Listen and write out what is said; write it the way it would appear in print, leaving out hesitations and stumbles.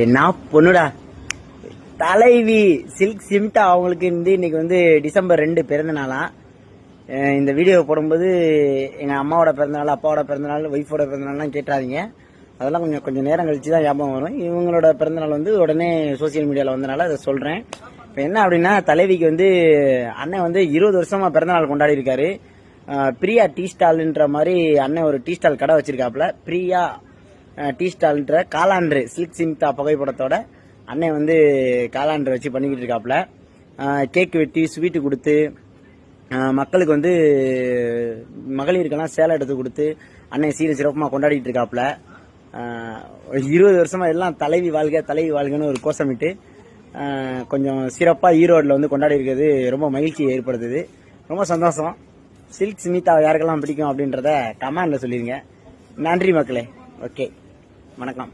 என்ன பொண்ணுடா தலைவி சில்க் சிம்டா அவங்களுக்கு இன்னைக்கு வந்து டிசம்பர் 2 பிறந்த நாளா. இந்த வீடியோ போடும்போது எங்க அம்மாவோட பிறந்தநாள், அப்பாவோட பிறந்தநாள், ஒய்ஃபோட பிறந்தநாள்லாம் கேட்டாதீங்க. அதெல்லாம் கொஞ்சம் நேரம் கழிச்சு தான் ஞாபகம் வரும். இவங்களோட பிறந்தநாள் வந்து உடனே சோசியல் மீடியாவில் வந்தனால அதை சொல்றேன். இப்போ என்ன அப்படின்னா, தலைவிக்கு வந்து அண்ணன் வந்து 20 வருஷமா பிறந்தநாள் கொண்டாடி இருக்காரு. பிரியா டீ ஸ்டால்ன்ற மாதிரி அண்ணன் ஒரு டீ ஸ்டால் கடை வச்சிருக்காப்ல. பிரியா டீ ஸ்டால்ன்ற காலாண்டு சில்க் சிம்டா புகைப்படத்தோட அண்ணன் வந்து காலாண்டு வச்சு பண்ணிக்கிட்டு இருக்காப்ல. கேக் வெட்டி ஸ்வீட்டு கொடுத்து மக்களுக்கு வந்து மகளிருக்கெல்லாம் சேலை எடுத்து கொடுத்து அண்ணன் சீர சிறப்புமா கொண்டாடிட்டு இருக்காப்ல. 20 வருஷமா எல்லாம் தலைவி வாழ்க தலைவி வாழ்கன்னு ஒரு கோஷமிட்டு கொஞ்சம் சிறப்பா ஈரோடுல வந்து கொண்டாடி இருக்கிறது ரொம்ப மகிழ்ச்சியை ஏற்படுத்துது. ரொம்ப சந்தோஷம். சில்க் ஸ்மிதா யாருக்கெல்லாம் பிடிக்கும் அப்படின்றத கமெண்ட்ல சொல்லிருங்க. நன்றி மக்களே. ஓகே, வணக்கம்.